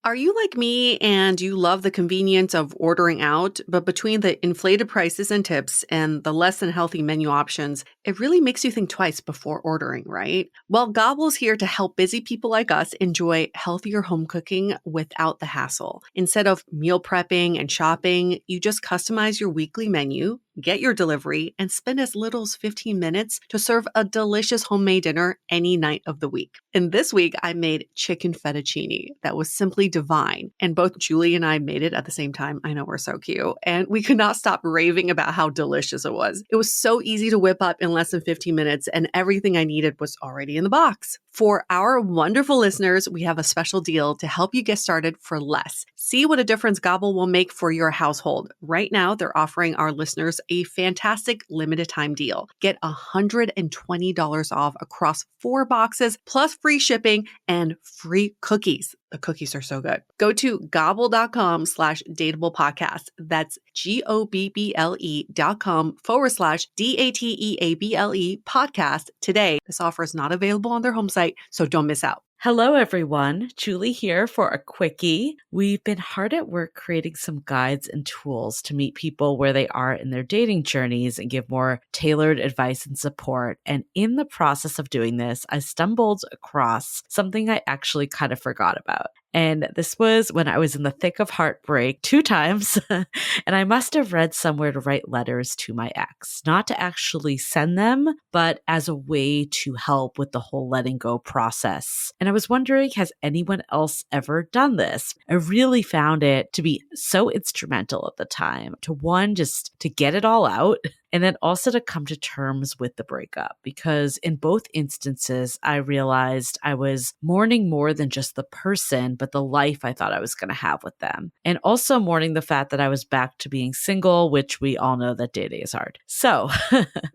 Are you like me and you love the convenience of ordering out, but between the inflated prices and tips and the less than healthy menu options, it really makes you think twice before ordering, right? Well, Gobble's here to help busy people like us enjoy healthier home cooking without the hassle. Instead of meal prepping and shopping, you just customize your weekly menu, get your delivery, and spend as little as 15 minutes to serve a delicious homemade dinner any night of the week. And this week, I made chicken fettuccine that was simply divine. And both Julie and I made it at the same time. I know we're so cute. And we could not stop raving about how delicious it was. It was so easy to whip up in less than 15 minutes, and everything I needed was already in the box. For our wonderful listeners, we have a special deal to help you get started for less. See what a difference Gobble will make for your household. Right now, they're offering our listeners a fantastic limited time deal. Get $120 off across 4 boxes, plus free shipping and free cookies. The cookies are so good. Go to gobble.com/dateable podcast. That's GOBBLE.com/DATEABLE podcast today. This offer is not available on their home site, so don't miss out. Hello, everyone. Julie here for a Quickie. We've been hard at work creating some guides and tools to meet people where they are in their dating journeys and give more tailored advice and support. And in the process of doing this, I stumbled across something I actually kind of forgot about. And this was when I was in the thick of heartbreak 2 times. And I must have read somewhere to write letters to my ex, not to actually send them, but as a way to help with the whole letting go process. And I was wondering, has anyone else ever done this? I really found it to be so instrumental at the time to one, just to get it all out. And then also to come to terms with the breakup, because in both instances, I realized I was mourning more than just the person, but the life I thought I was going to have with them. And also mourning the fact that I was back to being single, which we all know that dating is hard. So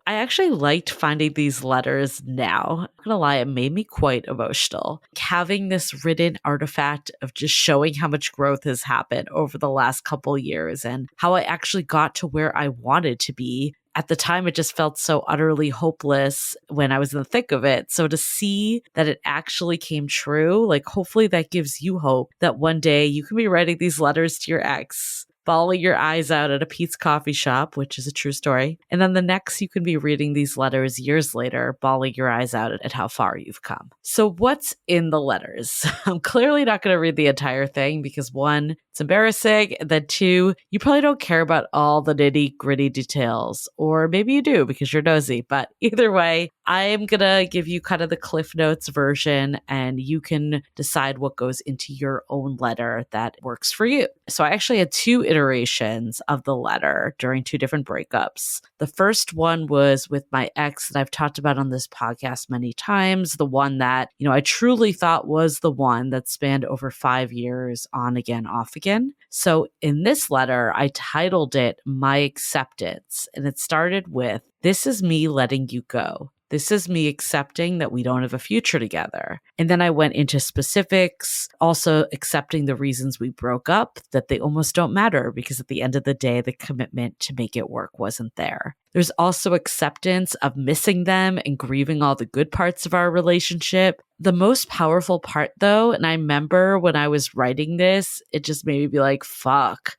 I actually liked finding these letters now. I'm not going to lie, it made me quite emotional. Having this written artifact of just showing how much growth has happened over the last couple years and how I actually got to where I wanted to be. At the time, it just felt so utterly hopeless when I was in the thick of it. So to see that it actually came true, like hopefully that gives you hope that one day you can be writing these letters to your ex, bawling your eyes out at a Pete's coffee shop, which is a true story. And then the next you can be reading these letters years later, bawling your eyes out at how far you've come. So what's in the letters? I'm clearly not going to read the entire thing because 1, it's embarrassing. And then 2, you probably don't care about all the nitty gritty details, or maybe you do because you're nosy. But either way, I'm going to give you kind of the Cliff Notes version and you can decide what goes into your own letter that works for you. So I actually had 2 iterations of the letter during 2 different breakups. The first one was with my ex that I've talked about on this podcast many times, the one that, I truly thought was the one that spanned over 5 years on again, off again. So in this letter, I titled it My Acceptance, and it started with, "This is me letting you go. This is me accepting that we don't have a future together." And then I went into specifics, also accepting the reasons we broke up, that they almost don't matter because at the end of the day, the commitment to make it work wasn't there. There's also acceptance of missing them and grieving all the good parts of our relationship. The most powerful part though, and I remember when I was writing this, it just made me be like, fuck,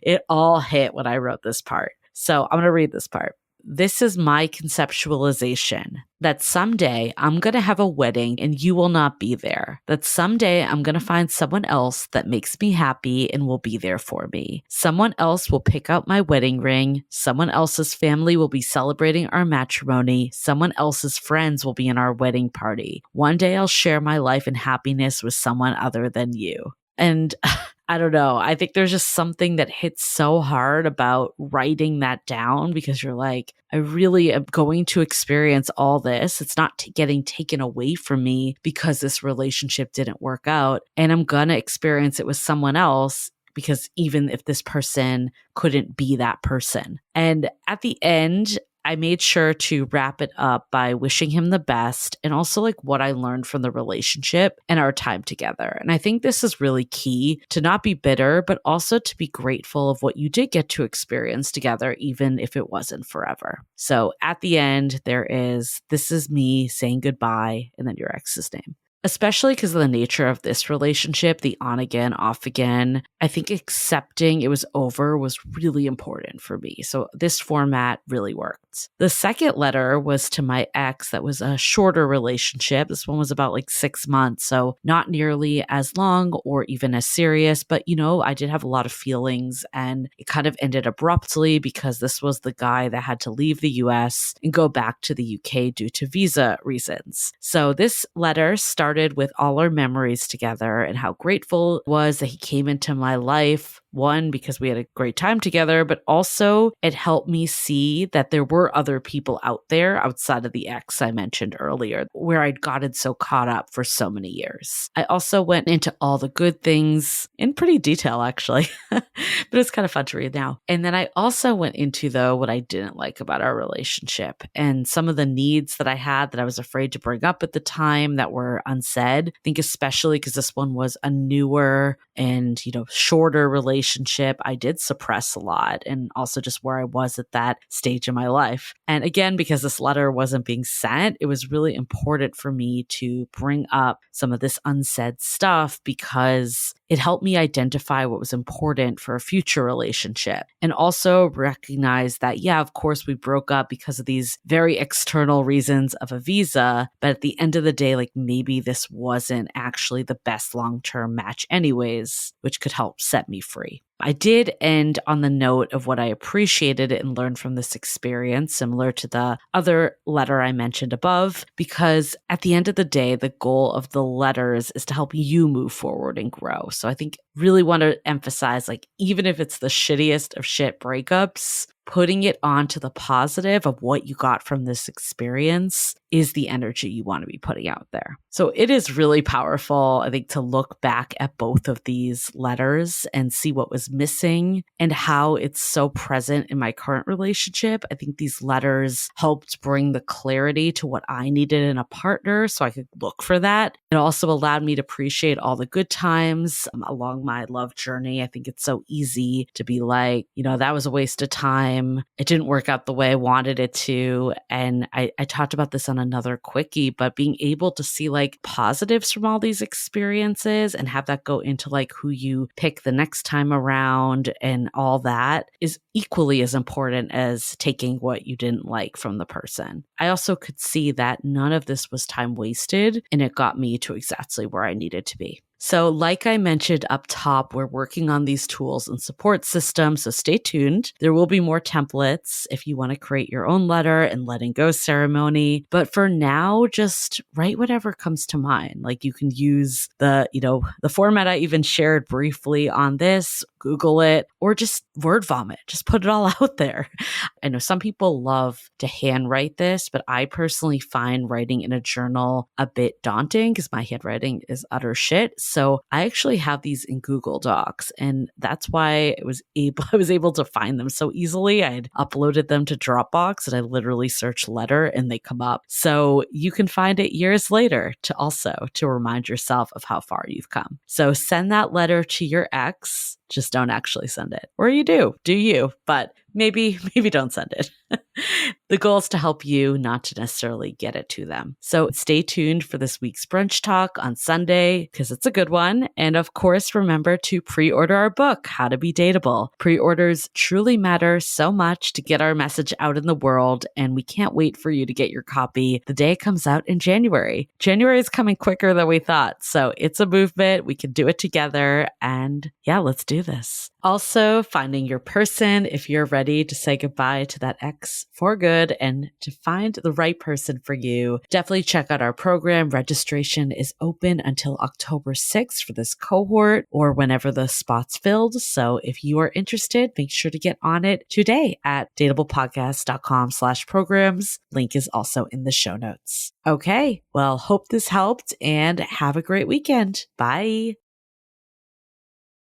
it all hit when I wrote this part. So I'm going to read this part. "This is my conceptualization, that someday I'm going to have a wedding and you will not be there. That someday I'm going to find someone else that makes me happy and will be there for me. Someone else will pick out my wedding ring. Someone else's family will be celebrating our matrimony. Someone else's friends will be in our wedding party. One day I'll share my life and happiness with someone other than you." And I don't know. I think there's just something that hits so hard about writing that down because you're like, I really am going to experience all this. It's not getting taken away from me because this relationship didn't work out. And I'm going to experience it with someone else because even if this person couldn't be that person. And at the end, I made sure to wrap it up by wishing him the best and also like what I learned from the relationship and our time together. And I think this is really key to not be bitter, but also to be grateful of what you did get to experience together, even if it wasn't forever. So at the end, there is, "This is me saying goodbye," and then your ex's name. especially because of the nature of this relationship, the on again, off again. I think accepting it was over was really important for me. So this format really worked. The second letter was to my ex. That was a shorter relationship. This one was about like 6 months. So not nearly as long or even as serious, but I did have a lot of feelings, and it kind of ended abruptly because this was the guy that had to leave the US and go back to the UK due to visa reasons. So this letter started with all our memories together and how grateful it was that he came into my life. One, because we had a great time together, but also it helped me see that there were other people out there outside of the ex I mentioned earlier, where I'd gotten so caught up for so many years. I also went into all the good things in pretty detail, actually, but it's kind of fun to read now. And then I also went into, though, what I didn't like about our relationship and some of the needs that I had that I was afraid to bring up at the time that were unsaid. I think especially because this one was a newer and, shorter relationship, I did suppress a lot, and also just where I was at that stage in my life. And again, because this letter wasn't being sent, it was really important for me to bring up some of this unsaid stuff because it helped me identify what was important for a future relationship, and also recognize that, yeah, of course we broke up because of these very external reasons of a visa, but at the end of the day, like maybe this wasn't actually the best long-term match anyways, which could help set me free. I did end on the note of what I appreciated and learned from this experience, similar to the other letter I mentioned above, because at the end of the day, the goal of the letters is to help you move forward and grow. So I think really want to emphasize, like, even if it's the shittiest of shit breakups, putting it onto the positive of what you got from this experience is the energy you want to be putting out there. So it is really powerful, I think, to look back at both of these letters and see what was missing and how it's so present in my current relationship. I think these letters helped bring the clarity to what I needed in a partner so I could look for that. It also allowed me to appreciate all the good times along my love journey. I think it's so easy to be like, that was a waste of time. It didn't work out the way I wanted it to. And I talked about this on another Quickie, but being able to see like positives from all these experiences and have that go into like who you pick the next time around and all that is equally as important as taking what you didn't like from the person. I also could see that none of this was time wasted, and it got me to exactly where I needed to be. So like I mentioned up top, we're working on these tools and support systems, so stay tuned. There will be more templates if you want to create your own letter and letting go ceremony. But for now, just write whatever comes to mind. Like you can use the format I even shared briefly on this, Google it, or just word vomit. Just put it all out there. I know some people love to handwrite this, but I personally find writing in a journal a bit daunting because my handwriting is utter shit. So I actually have these in Google Docs, and that's why I was able to find them so easily. I had uploaded them to Dropbox, and I literally search letter and they come up. So you can find it years later to remind yourself of how far you've come. So send that letter to your ex. Just don't actually send it. Or you do you, but maybe don't send it. The goal is to help you, not to necessarily get it to them. So stay tuned for this week's brunch talk on Sunday because it's a good one. And of course, remember to pre-order our book, How to Be Dateable. Pre-orders truly matter so much to get our message out in the world, and we can't wait for you to get your copy the day it comes out in January. January is coming quicker than we thought, so it's a movement. We can do it together, and yeah, let's do this. Also, finding your person if you're ready to say goodbye to that ex for good and to find the right person for you. Definitely check out our program. Registration is open until October 6th for this cohort or whenever the spot's filled. So if you are interested, make sure to get on it today at dateablepodcast.com/programs. Link is also in the show notes. Okay, well, hope this helped and have a great weekend. Bye.